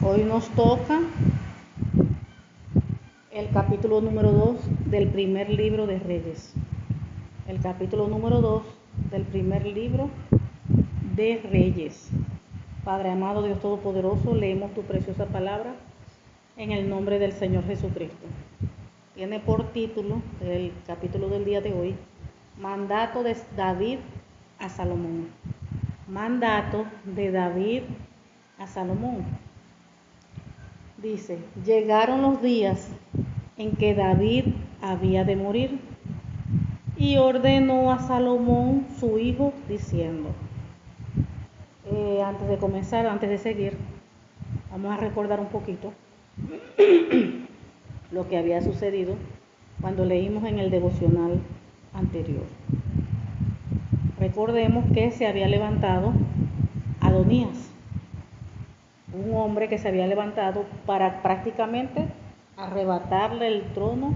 Hoy nos toca el capítulo número 2 del primer libro de Reyes. El capítulo número 2 del primer libro de Reyes. Padre amado, Dios Todopoderoso, leemos tu preciosa palabra en el nombre del Señor Jesucristo. Tiene por título el capítulo del día de hoy, Mandato de David a Salomón. Mandato de David a Salomón. Dice, llegaron los días en que David había de morir y ordenó a Salomón su hijo diciendo, antes de seguir, vamos a recordar un poquito lo que había sucedido cuando leímos en el devocional anterior. Recordemos que se había levantado Adonías, un hombre que se había levantado para prácticamente arrebatarle el trono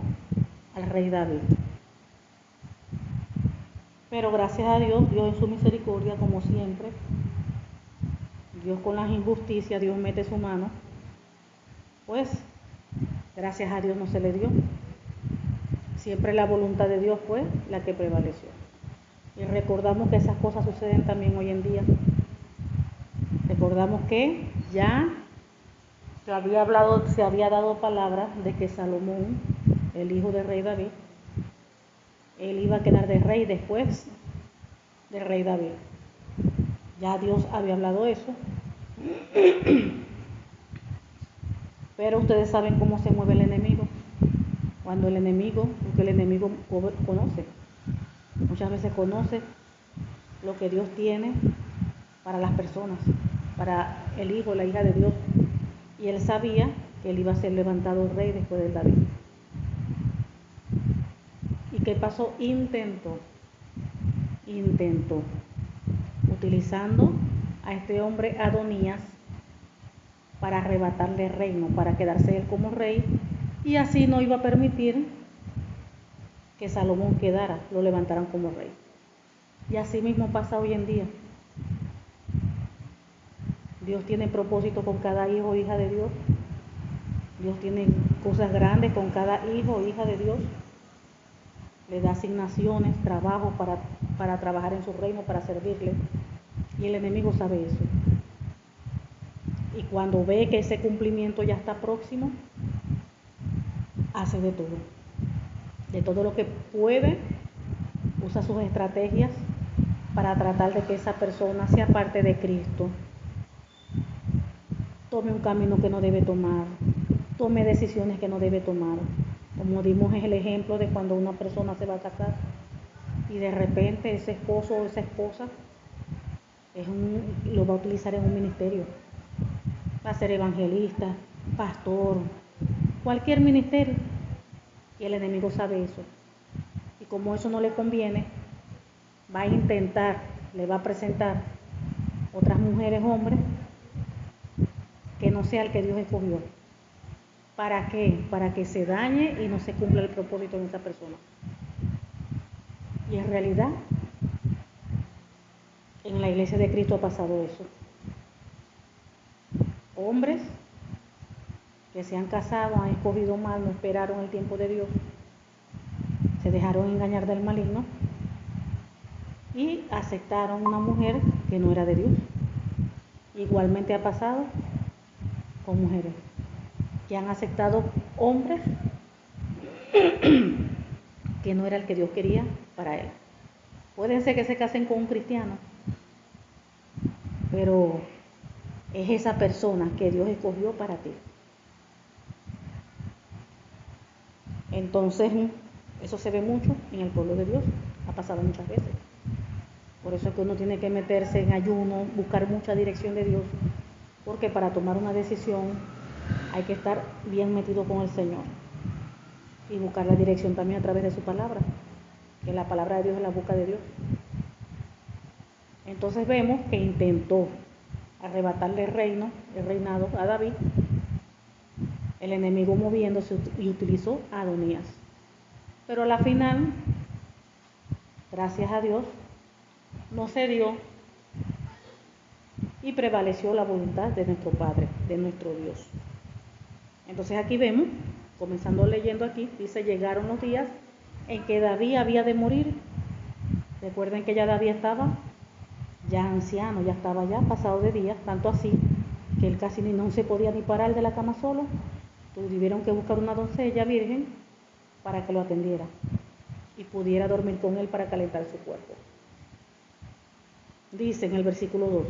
al rey David. Pero gracias a Dios, Dios en su misericordia, como siempre, Dios con las injusticias, Dios mete su mano, pues gracias a Dios no se le dio. Siempre la voluntad de Dios fue la que prevaleció. Y recordamos que esas cosas suceden también hoy en día. Recordamos que ya se había dado palabra de que Salomón, el hijo del rey David, él iba a quedar de rey después del rey David. Ya Dios había hablado eso. Pero ustedes saben cómo se mueve el enemigo. Cuando el enemigo, porque el enemigo conoce, muchas veces conoce lo que Dios tiene para las personas, para el hijo, la hija de Dios. Y él sabía que él iba a ser levantado rey después de David. ¿Y qué pasó? Intentó, utilizando a este hombre Adonías para arrebatarle el reino, para quedarse él como rey, y así no iba a permitir que Salomón quedara, lo levantaran como rey. Y así mismo pasa hoy en día. Dios tiene propósito con cada hijo o hija de Dios. Dios tiene cosas grandes con cada hijo o hija de Dios. Le da asignaciones, trabajo para trabajar en su reino, para servirle. Y el enemigo sabe eso. Y cuando ve que ese cumplimiento ya está próximo, hace de todo. De todo lo que puede, usa sus estrategias para tratar de que esa persona sea parte de Cristo. Tome un camino que no debe tomar, tome decisiones que no debe tomar. Como dimos el ejemplo de cuando una persona se va a casar y de repente ese esposo o esa esposa lo va a utilizar en un ministerio. Va a ser evangelista, pastor, cualquier ministerio. Y el enemigo sabe eso. Y como eso no le conviene, va a intentar, le va a presentar otras mujeres, hombres, que no sea el que Dios escogió. ¿Para qué? Para que se dañe y no se cumpla el propósito de esa persona. Y en realidad, en la iglesia de Cristo ha pasado eso. Hombres que se han casado, han escogido mal, no esperaron el tiempo de Dios, se dejaron engañar del maligno y aceptaron una mujer que no era de Dios. Igualmente ha pasado con mujeres que han aceptado hombres que no era el que Dios quería para él. Pueden ser que se casen con un cristiano, pero es esa persona que Dios escogió para ti. Entonces, eso se ve mucho en el pueblo de Dios, ha pasado muchas veces. Por eso es que uno tiene que meterse en ayuno, buscar mucha dirección de Dios, porque para tomar una decisión hay que estar bien metido con el Señor y buscar la dirección también a través de su palabra, que la palabra de Dios es la boca de Dios. Entonces vemos que intentó arrebatarle el reinado a David, el enemigo moviéndose y utilizó a Adonías. Pero a la final, gracias a Dios, no se dio y prevaleció la voluntad de nuestro Padre, de nuestro Dios. Entonces aquí vemos, comenzando leyendo aquí, dice, llegaron los días en que David había de morir. Recuerden que ya David estaba ya anciano, ya estaba ya pasado de días, tanto así que él casi no se podía ni parar de la cama solo. Tuvieron que buscar una doncella virgen para que lo atendiera y pudiera dormir con él para calentar su cuerpo. Dice en el versículo 2,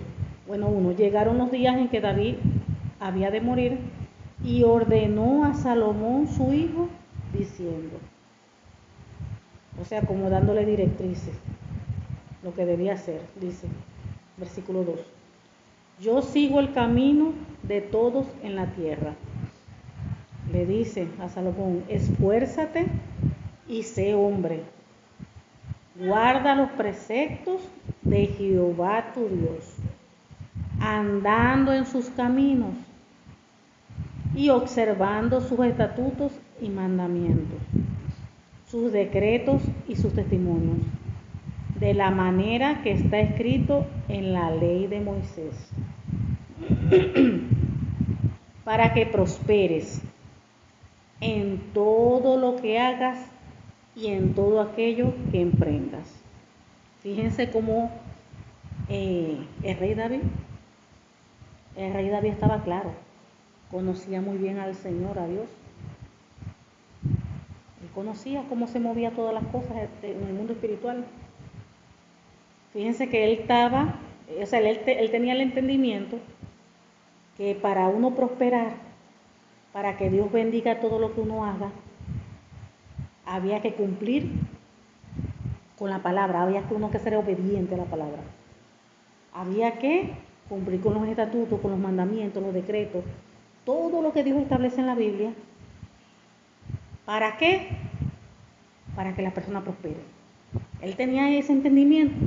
bueno, 1, llegaron los días en que David había de morir y ordenó a Salomón su hijo diciendo, o sea, como dándole directrices, lo que debía hacer. Dice, versículo 2, yo sigo el camino de todos en la tierra. Le dice a Salomón, esfuérzate y sé hombre. Guarda los preceptos de Jehová tu Dios, andando en sus caminos y observando sus estatutos y mandamientos, sus decretos y sus testimonios, de la manera que está escrito en la ley de Moisés, para que prosperes en todo lo que hagas y en todo aquello que emprendas. Fíjense cómo el rey David estaba claro, conocía muy bien al Señor, a Dios. Él conocía cómo se movía todas las cosas en el mundo espiritual. Fíjense que él estaba, o sea, él tenía el entendimiento que para uno prosperar, para que Dios bendiga todo lo que uno haga, había que cumplir con la palabra, había que uno que ser obediente a la palabra. Había que cumplir con los estatutos, con los mandamientos, los decretos, todo lo que Dios establece en la Biblia. ¿Para qué? Para que la persona prospere. Él tenía ese entendimiento.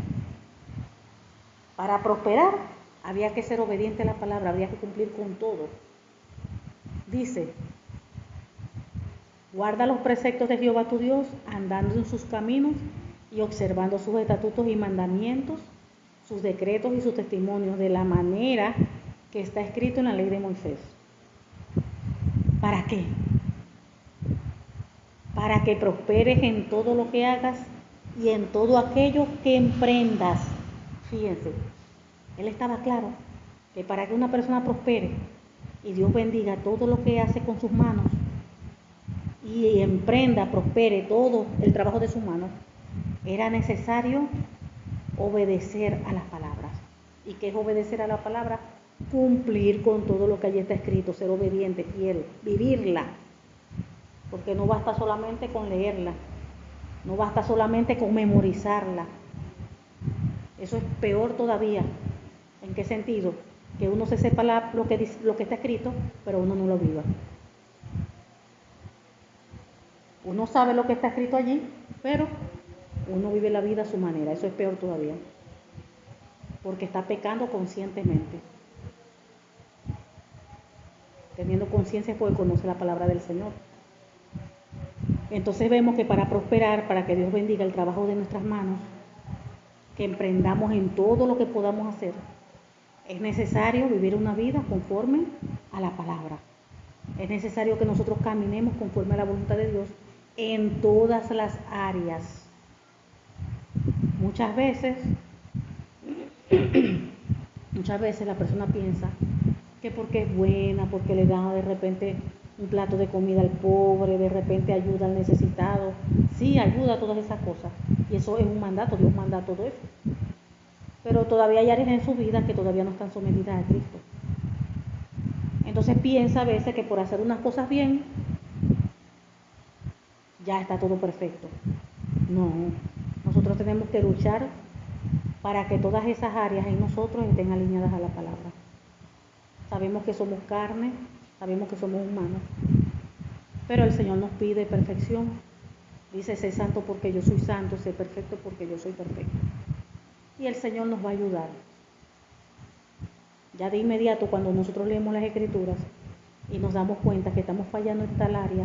Para prosperar había que ser obediente a la palabra, había que cumplir con todo. Dice, guarda los preceptos de Jehová tu Dios, andando en sus caminos y observando sus estatutos y mandamientos, sus decretos y sus testimonios, de la manera que está escrito en la ley de Moisés. ¿Para qué? Para que prosperes en todo lo que hagas y en todo aquello que emprendas. Fíjense, él estaba claro que para que una persona prospere y Dios bendiga todo lo que hace con sus manos y emprenda, prospere todo el trabajo de sus manos, era necesario obedecer a las palabras. ¿Y qué es obedecer a la palabra? Cumplir con todo lo que allí está escrito, ser obediente, fiel, vivirla. Porque no basta solamente con leerla, no basta solamente con memorizarla. Eso es peor todavía. ¿En qué sentido? Que uno se sepa lo que está escrito, pero uno no lo viva. Uno sabe lo que está escrito allí, pero uno vive la vida a su manera. Eso es peor todavía, porque está pecando conscientemente. Teniendo conciencia porque conoce la palabra del Señor. Entonces vemos que para prosperar, para que Dios bendiga el trabajo de nuestras manos, que emprendamos en todo lo que podamos hacer, es necesario vivir una vida conforme a la palabra. Es necesario que nosotros caminemos conforme a la voluntad de Dios en todas las áreas. Muchas veces la persona piensa que porque es buena, porque le da de repente un plato de comida al pobre, de repente ayuda al necesitado. Sí, ayuda a todas esas cosas. Y eso es un mandato, Dios manda todo eso. Pero todavía hay áreas en su vida que todavía no están sometidas a Cristo. Entonces piensa a veces que por hacer unas cosas bien, ya está todo perfecto. No, nosotros tenemos que luchar para que todas esas áreas en nosotros estén alineadas a la palabra. Sabemos que somos carne, sabemos que somos humanos, pero el Señor nos pide perfección. Dice, sé santo porque yo soy santo, sé perfecto porque yo soy perfecto. Y el Señor nos va a ayudar. Ya de inmediato, cuando nosotros leemos las Escrituras y nos damos cuenta que estamos fallando en tal área,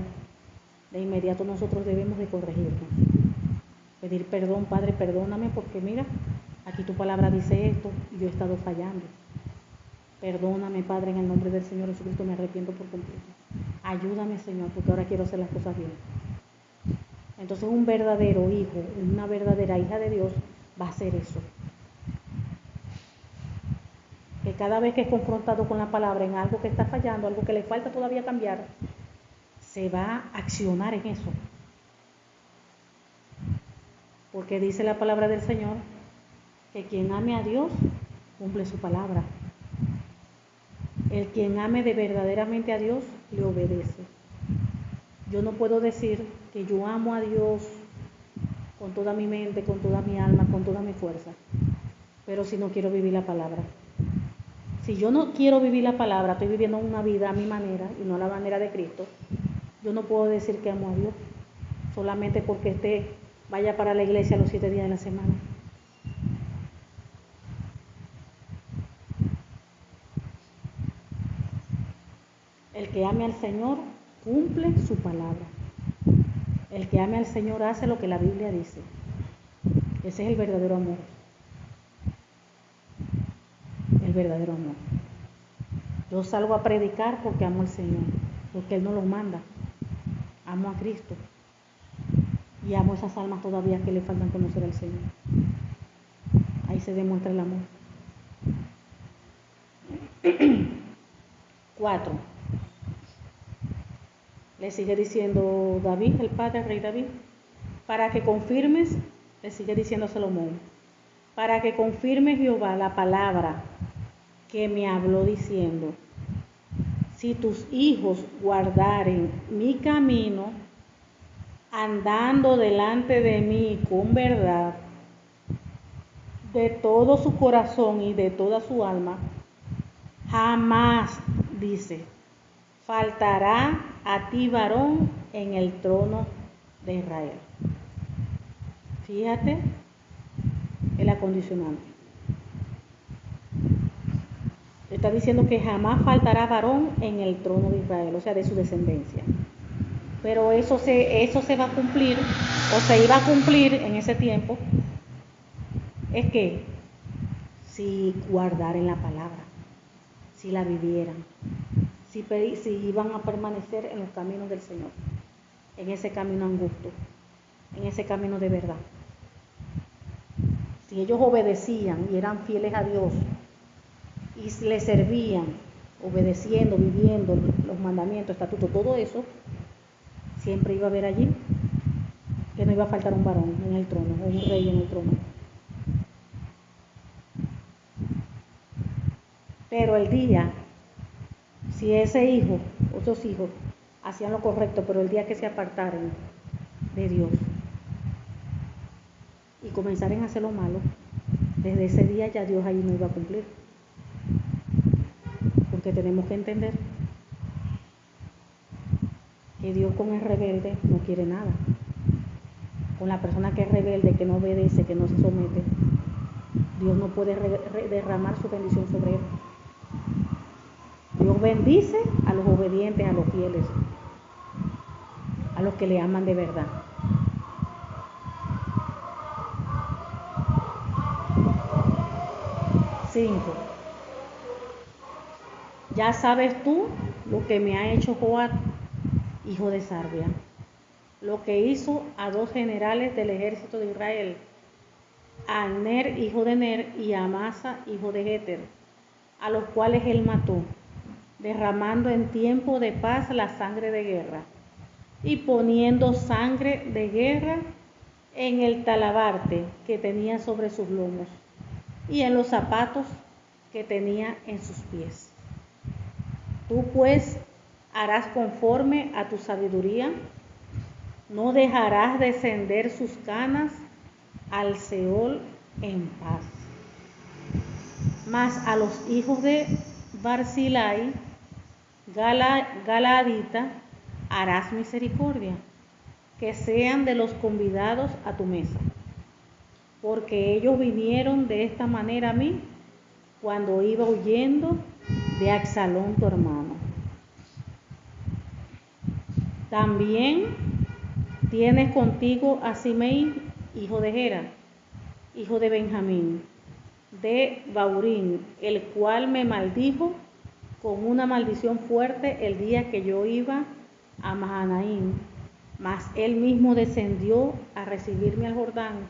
de inmediato nosotros debemos de corregirnos. Pedir perdón, Padre, perdóname porque mira, aquí tu palabra dice esto y yo he estado fallando. Perdóname, Padre, en el nombre del Señor Jesucristo, me arrepiento por completo. Ayúdame, Señor, porque ahora quiero hacer las cosas bien. Entonces un verdadero hijo, una verdadera hija de Dios va a hacer eso. Que cada vez que es confrontado con la palabra en algo que está fallando, algo que le falta todavía cambiar, se va a accionar en eso. Porque dice la palabra del Señor que quien ame a Dios cumple su palabra. El quien ame de verdaderamente a Dios le obedece. Yo no puedo decir que yo amo a Dios con toda mi mente, con toda mi alma, con toda mi fuerza, pero si no quiero vivir la palabra. Si yo no quiero vivir la palabra, estoy viviendo una vida a mi manera y no a la manera de Cristo, yo no puedo decir que amo a Dios solamente porque vaya para la iglesia los 7 días de la semana. El que ame al Señor cumple su palabra. El que ame al Señor hace lo que la Biblia dice. Ese es el verdadero amor. El verdadero amor. Yo salgo a predicar porque amo al Señor, porque Él no lo manda. Amo a Cristo. Y amo esas almas todavía que le faltan conocer al Señor. Ahí se demuestra el amor. 4. Le sigue diciendo David, el padre, el rey David, para que confirmes, le sigue diciendo a Salomón, para que confirme Jehová la palabra que me habló diciendo, si tus hijos guardaren mi camino, andando delante de mí con verdad, de todo su corazón y de toda su alma, jamás, dice, faltará a ti varón en el trono de Israel. Fíjate el acondicionante. Está diciendo que jamás faltará varón en el trono de Israel, o sea, de su descendencia. Pero eso se va a cumplir, o se iba a cumplir en ese tiempo, es que si guardaren la palabra, si la vivieran, si iban a permanecer en los caminos del Señor, en ese camino angosto, en ese camino de verdad. Si ellos obedecían y eran fieles a Dios y le servían, obedeciendo, viviendo los mandamientos, estatutos, todo eso, siempre iba a haber allí que no iba a faltar un varón en el trono, o un rey en el trono. Pero el día, si ese hijo, o esos hijos, hacían lo correcto, pero el día que se apartaran de Dios y comenzaran a hacer lo malo, desde ese día ya Dios ahí no iba a cumplir. Porque tenemos que entender que Dios con el rebelde no quiere nada. Con la persona que es rebelde, que no obedece, que no se somete, Dios no puede derramar su bendición sobre él. Dios bendice a los obedientes, a los fieles, a los que le aman de verdad. 5. Ya sabes tú lo que me ha hecho Joab, hijo de Sarvia, lo que hizo a 2 generales del ejército de Israel, a Ner, hijo de Ner, y a Amasa, hijo de Jeter, a los cuales él mató, derramando en tiempo de paz la sangre de guerra, y poniendo sangre de guerra en el talabarte que tenía sobre sus lomos, y en los zapatos que tenía en sus pies. Tú pues harás conforme a tu sabiduría, no dejarás descender sus canas al Seol en paz. Mas a los hijos de Barzillai, Galaadita, harás misericordia, que sean de los convidados a tu mesa, porque ellos vinieron de esta manera a mí cuando iba huyendo de Absalón tu hermano. También tienes contigo a Simei, hijo de Gera, hijo de Benjamín, de Baurín, el cual me maldijo con una maldición fuerte el día que yo iba a Mahanaim. Mas él mismo descendió a recibirme al Jordán,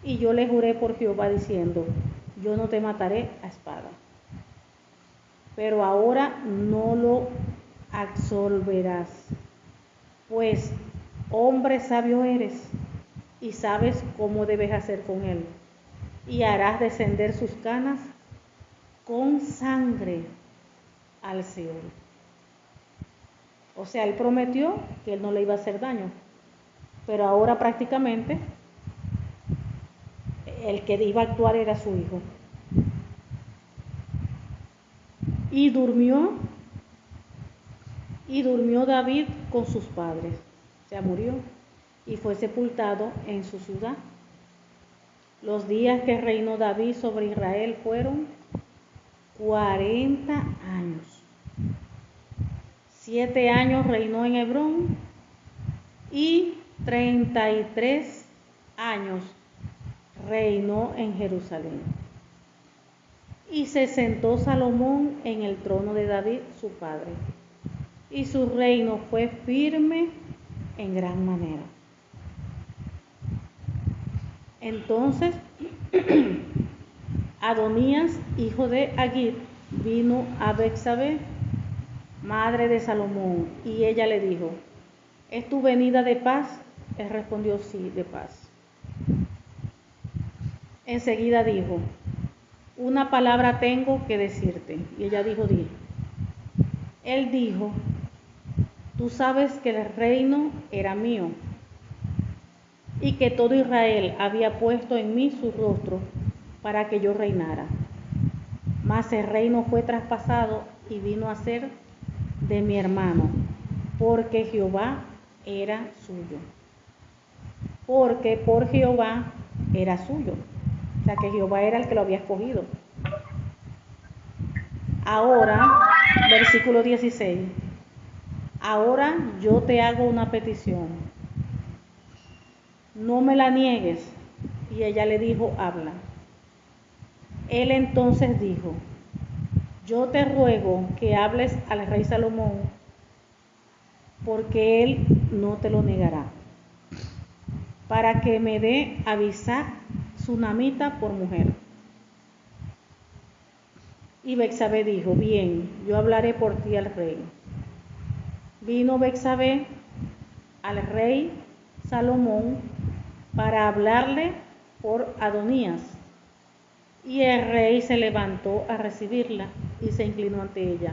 y yo le juré por Jehová diciendo: yo no te mataré a espada. Pero ahora no lo absolverás, pues hombre sabio eres y sabes cómo debes hacer con él, y harás descender sus canas con sangre al Seol. O sea, él prometió que él no le iba a hacer daño, pero ahora prácticamente el que iba a actuar era su hijo. Y durmió David con sus padres, o sea, murió, y fue sepultado en su ciudad. Los días que reinó David sobre Israel fueron 40 años. 7 años reinó en Hebrón y 33 años reinó en Jerusalén. Y se sentó Salomón en el trono de David, su padre, y su reino fue firme en gran manera. Entonces Adonías, hijo de Haggith, vino a Betsabé, madre de Salomón, y ella le dijo: ¿es tu venida de paz? Él respondió: sí, de paz. Enseguida dijo: una palabra tengo que decirte. Y ella dijo: di. Él dijo: tú sabes que el reino era mío, y que todo Israel había puesto en mí su rostro para que yo reinara. Mas el reino fue traspasado y vino a ser de mi hermano, porque Jehová era suyo. Porque por Jehová era suyo. O sea, que Jehová era el que lo había escogido. Ahora, versículo 16. Ahora yo te hago una petición. No me la niegues. Y ella le dijo: habla. Él entonces dijo: yo te ruego que hables al rey Salomón, porque él no te lo negará, para que me dé a Abisag sunamita por mujer. Y Betsabé dijo: bien, yo hablaré por ti al rey. Vino Betsabé al rey Salomón para hablarle por Adonías. Y el rey se levantó a recibirla y se inclinó ante ella,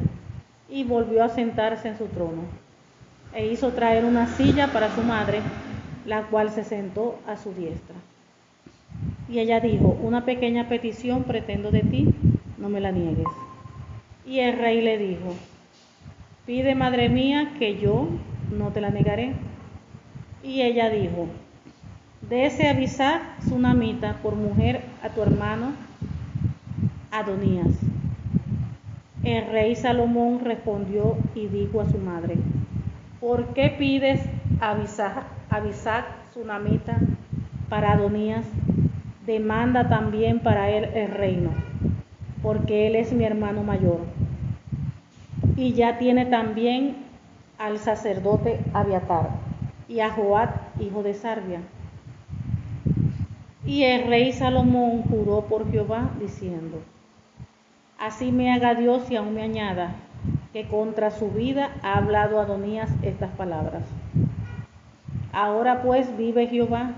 y volvió a sentarse en su trono, e hizo traer una silla para su madre, la cual se sentó a su diestra. Y ella dijo: una pequeña petición pretendo de ti, no me la niegues. Y el rey le dijo: pide, madre mía, que yo no te la negaré. Y ella dijo: dése Abisag sunamita por mujer a tu hermano Adonías. El rey Salomón respondió y dijo a su madre: ¿por qué pides Abisag sunamita para Adonías? Demanda también para él el reino, porque él es mi hermano mayor. Y ya tiene también al sacerdote Abiatar y a Joab, hijo de Sarvia. Y el rey Salomón juró por Jehová, diciendo: así me haga Dios y aún me añada, que contra su vida ha hablado Adonías estas palabras. Ahora pues vive Jehová,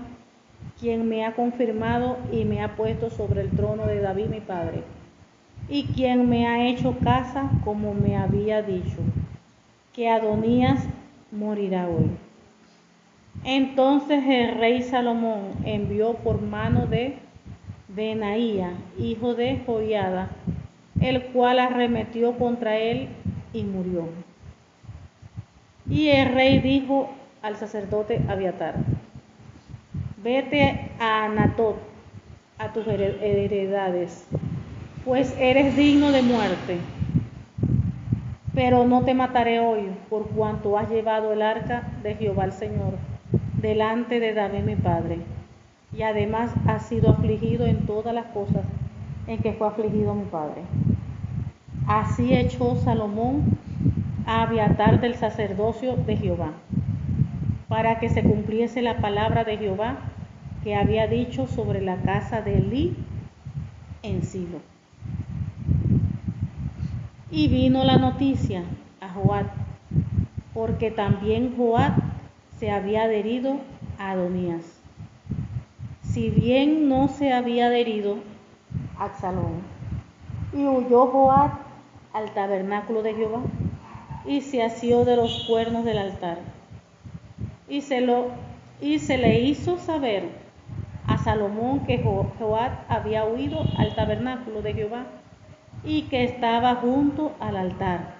quien me ha confirmado y me ha puesto sobre el trono de David mi padre, y quien me ha hecho casa como me había dicho, que Adonías morirá hoy. Entonces el rey Salomón envió por mano de Benaía, hijo de Joiada, el cual arremetió contra él y murió. Y el rey dijo al sacerdote Abiatar: vete a Anatot, a tus heredades, pues eres digno de muerte. Pero no te mataré hoy, por cuanto has llevado el arca de Jehová el Señor delante de David mi padre, y además has sido afligido en todas las cosas en que fue afligido mi padre. Así echó Salomón a Abiatar del sacerdocio de Jehová, para que se cumpliese la palabra de Jehová que había dicho sobre la casa de Elí en Silo. Y vino la noticia a Joab, porque también Joab se había adherido a Adonías, si bien no se había adherido a Absalón. Y huyó Joab al tabernáculo de Jehová, y se asió de los cuernos del altar. Y se le hizo saber a Salomón que Joab había huido al tabernáculo de Jehová y que estaba junto al altar.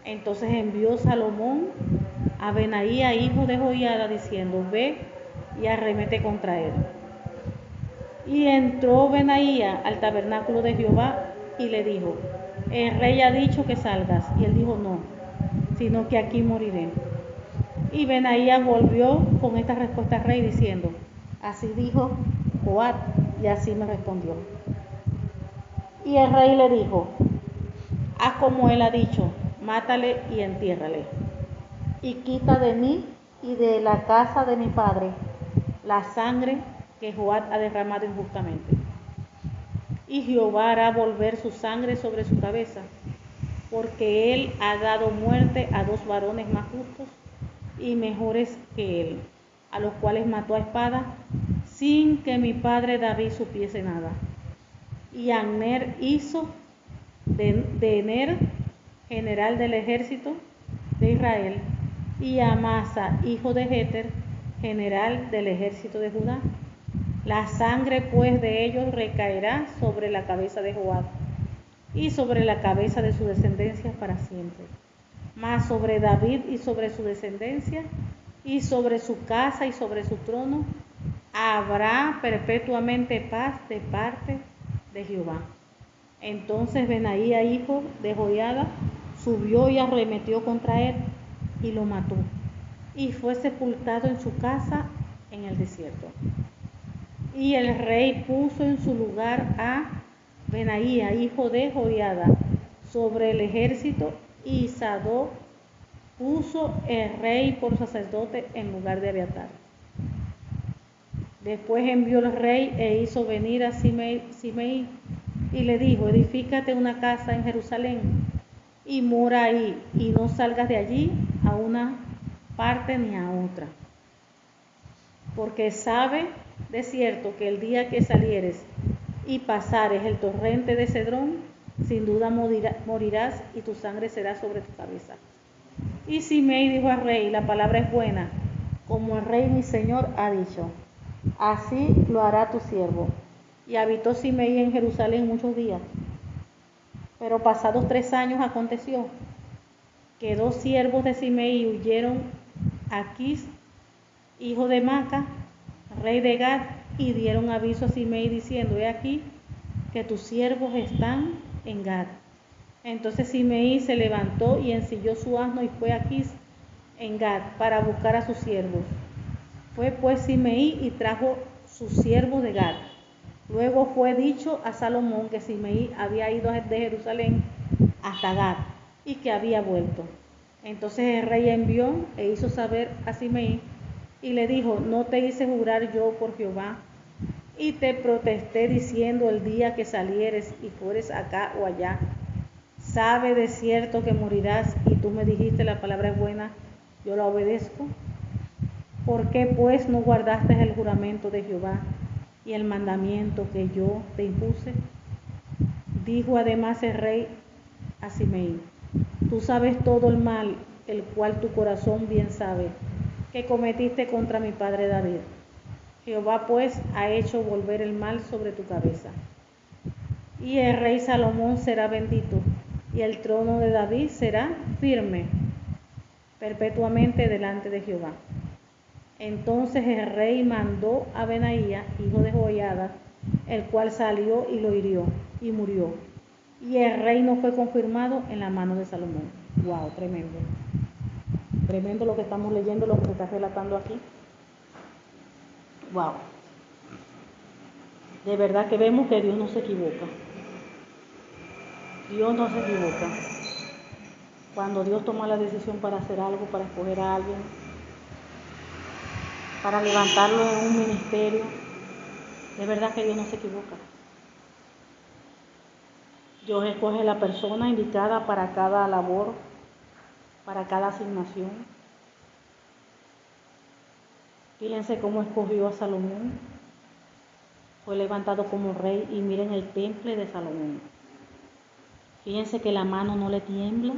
Entonces envió Salomón a Benaía, hijo de Joiada, diciendo: ve y arremete contra él. Y entró Benaía al tabernáculo de Jehová y le dijo: el rey ha dicho que salgas. Y él dijo: no, sino que aquí moriré. Y Benaía volvió con esta respuesta al rey diciendo: así dijo Joab y así me respondió. Y el rey le dijo: haz como él ha dicho, mátale y entiérrale, y quita de mí y de la casa de mi padre la sangre que Joab ha derramado injustamente. Y Jehová hará volver su sangre sobre su cabeza, porque él ha dado muerte a 2 varones más justos y mejores que él, a los cuales mató a espada, sin que mi padre David supiese nada. Y Abner hizo de Ner, general del ejército de Israel, y Amasa, hijo de Jeter, general del ejército de Judá. La sangre pues de ellos recaerá sobre la cabeza de Joab y sobre la cabeza de su descendencia para siempre. Mas sobre David y sobre su descendencia y sobre su casa y sobre su trono habrá perpetuamente paz de parte de Jehová. Entonces Benaía, hijo de Joiada, subió y arremetió contra él y lo mató, y fue sepultado en su casa en el desierto. Y el rey puso en su lugar a Benaía, hijo de Joiada, sobre el ejército, y Sadoc puso el rey por sacerdote en lugar de Abiatar. Después envió el rey e hizo venir a Simei y le dijo: edifícate una casa en Jerusalén y mora ahí, y no salgas de allí a una parte ni a otra, porque sabe de cierto que el día que salieres y pasares el torrente de Cedrón, sin duda morirás y tu sangre será sobre tu cabeza. Y Simei dijo al rey: la palabra es buena, como el rey mi señor ha dicho, así lo hará tu siervo. Y habitó Simei en Jerusalén muchos días. Pero pasados 3 años aconteció que 2 siervos de Simei huyeron a Aquis, hijo de Maca, rey de Gad, y dieron aviso a Simei diciendo: he aquí que tus siervos están en Gad. Entonces Simei se levantó y ensilló su asno y fue a Aquis en Gad para buscar a sus siervos. Fue pues Simei y trajo sus siervos de Gad. Luego fue dicho a Salomón que Simei había ido de Jerusalén hasta Gad y que había vuelto. Entonces el rey envió e hizo saber a Simei y le dijo: no te hice jurar yo por Jehová y te protesté diciendo: el día que salieres y fueres acá o allá, sabe de cierto que morirás, y tú me dijiste: la palabra es buena, yo la obedezco. ¿Por qué pues no guardaste el juramento de Jehová y el mandamiento que yo te impuse? Dijo además el rey a Simei: tú sabes todo el mal, el cual tu corazón bien sabe, que cometiste contra mi padre David. Jehová pues ha hecho volver el mal sobre tu cabeza. Y el rey Salomón será bendito, y el trono de David será firme perpetuamente delante de Jehová. Entonces el rey mandó a Benaía, hijo de Joiada, el cual salió y lo hirió, y murió. Y el reino fue confirmado en la mano de Salomón. Wow, tremendo. Tremendo lo que estamos leyendo, lo que se está relatando aquí. Wow. De verdad que vemos que Dios no se equivoca. Dios no se equivoca. Cuando Dios toma la decisión para hacer algo, para escoger a alguien, para levantarlo en un ministerio, de verdad que Dios no se equivoca. Dios escoge la persona indicada para cada labor, para cada asignación. Fíjense cómo escogió a Salomón. Fue levantado como rey y miren el temple de Salomón. Fíjense que la mano no le tiembla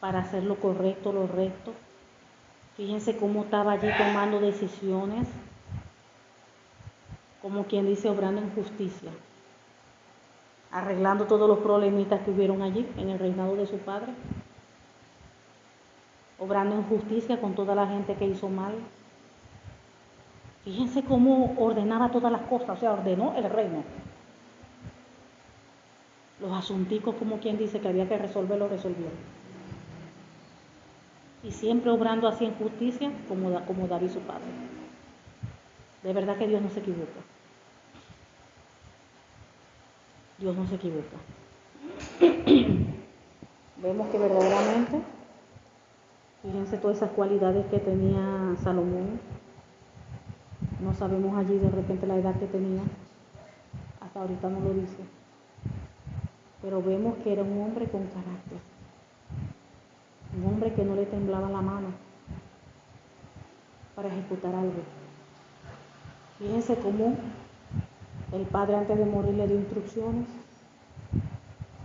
para hacer lo correcto, lo recto. Fíjense cómo estaba allí tomando decisiones, como quien dice, obrando en justicia, arreglando todos los problemitas que hubieron allí en el reinado de su padre, obrando en justicia con toda la gente que hizo mal. Fíjense cómo ordenaba todas las cosas, o sea, ordenó el reino. Los asunticos, como quien dice, que había que resolver, lo resolvió. Y siempre obrando así en justicia, como David su padre. De verdad que Dios no se equivoca. Dios no se equivoca. Vemos que verdaderamente, fíjense todas esas cualidades que tenía Salomón. No sabemos allí de repente la edad que tenía, hasta ahorita no lo dice. Pero vemos que era un hombre con carácter, un hombre que no le temblaba la mano para ejecutar algo. Fíjense cómo el padre antes de morir le dio instrucciones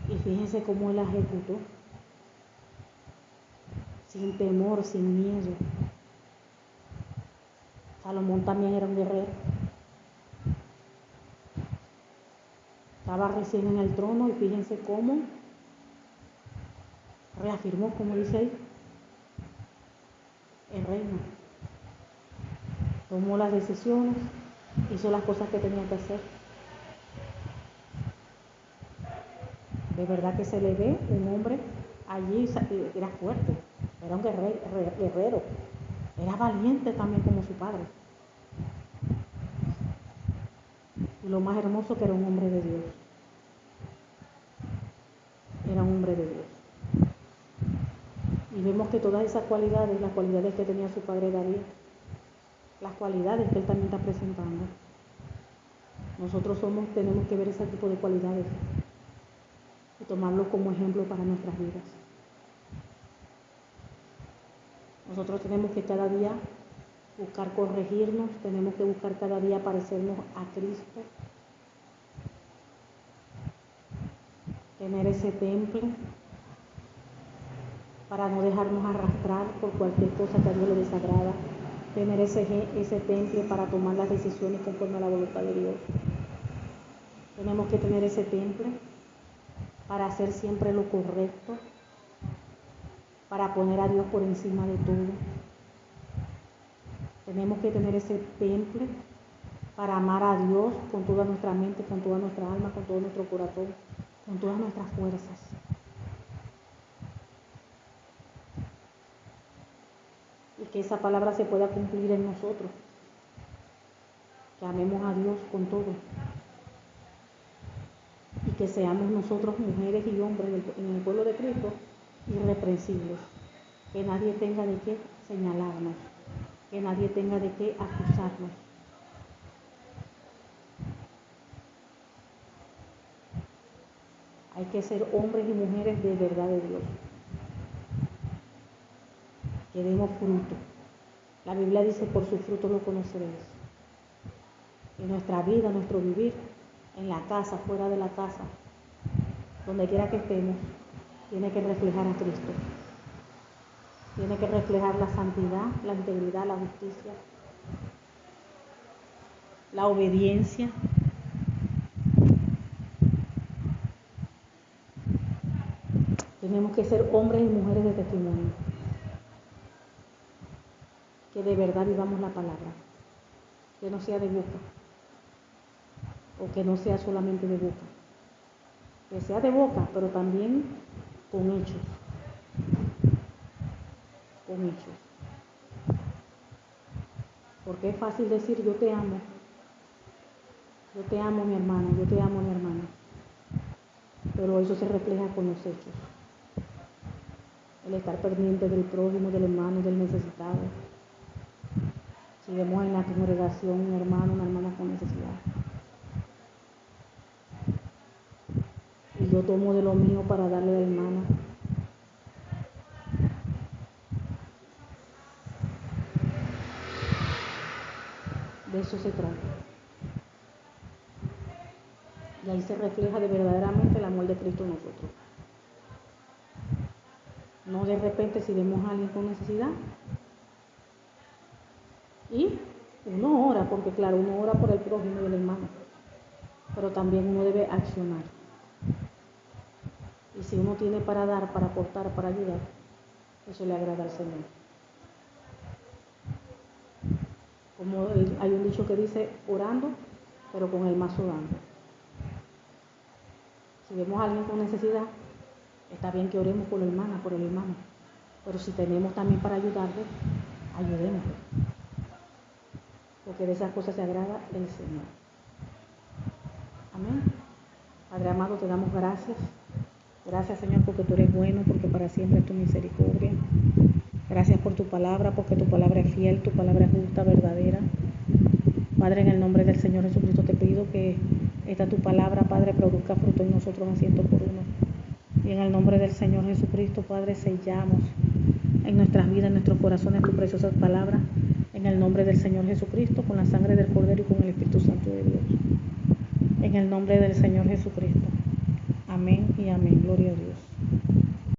y fíjense cómo él las ejecutó, sin temor, sin miedo. Salomón también era un guerrero. Estaba recién en el trono y fíjense cómo reafirmó, como dice ahí, el reino. Tomó las decisiones, hizo las cosas que tenía que hacer. De verdad que se le ve un hombre allí, era fuerte, era un guerrero, era valiente también como su padre. Y lo más hermoso, que era un hombre de Dios. Era un hombre de Dios. Y vemos que todas esas cualidades, las cualidades que tenía su padre David, las cualidades que él también está presentando, nosotros tenemos que ver ese tipo de cualidades y tomarlo como ejemplo para nuestras vidas. Nosotros tenemos que cada día buscar corregirnos, tenemos que buscar cada día parecernos a Cristo, tener ese temple para no dejarnos arrastrar por cualquier cosa que a Dios le desagrada, tener ese temple para tomar las decisiones conforme a la voluntad de Dios. Tenemos que tener ese temple para hacer siempre lo correcto, para poner a Dios por encima de todo. Tenemos que tener ese temple para amar a Dios con toda nuestra mente, con toda nuestra alma, con todo nuestro corazón, con todas nuestras fuerzas. Y que esa palabra se pueda cumplir en nosotros. Que amemos a Dios con todo. Y que seamos nosotros, mujeres y hombres en el pueblo de Cristo, irreprensibles. Que nadie tenga de qué señalarnos. Que nadie tenga de qué acusarnos. Hay que ser hombres y mujeres de verdad de Dios. Que demos fruto. La Biblia dice, por sus frutos lo conoceréis. En nuestra vida, nuestro vivir, en la casa, fuera de la casa, donde quiera que estemos, tiene que reflejar a Cristo. Tiene que reflejar la santidad, la integridad, la justicia, la obediencia. Tenemos que ser hombres y mujeres de testimonio. Que de verdad vivamos la palabra. Que no sea de boca. O que no sea solamente de boca. Que sea de boca, pero también con hechos. Con hechos. Porque es fácil decir yo te amo. Yo te amo, mi hermana, yo te amo, mi hermano. pero eso se refleja con los hechos. El estar pendiente del prójimo, del hermano, del necesitado. Si vemos en la congregación un hermano, una hermana con necesidad, y yo tomo de lo mío para darle a la hermana, de eso se trata. Y ahí se refleja de verdaderamente el amor de Cristo en nosotros. No de repente si vemos a alguien con necesidad y uno ora, porque claro, uno ora por el prójimo y el hermano, pero también uno debe accionar. Y si uno tiene para dar, para aportar, para ayudar, eso le agrada al Señor. Como hay un dicho que dice, orando, pero con el mazo dando. Si vemos a alguien con necesidad, está bien que oremos por la hermana, por el hermano, pero si tenemos también para ayudarle, ayudémosle, porque de esas cosas se agrada el Señor. Amén. Padre amado, te damos gracias. Gracias, Señor, porque tú eres bueno, porque para siempre es tu misericordia. Gracias por tu palabra, porque tu palabra es fiel, tu palabra es justa, verdadera. Padre, en el nombre del Señor Jesucristo te pido que esta tu palabra, Padre, produzca fruto en nosotros a 100 por uno. Y en el nombre del Señor Jesucristo, Padre, sellamos en nuestras vidas, en nuestros corazones, tu preciosa palabra. En el nombre del Señor Jesucristo, con la sangre del Cordero y con el Espíritu Santo de Dios. En el nombre del Señor Jesucristo. Amén y amén. Gloria a Dios.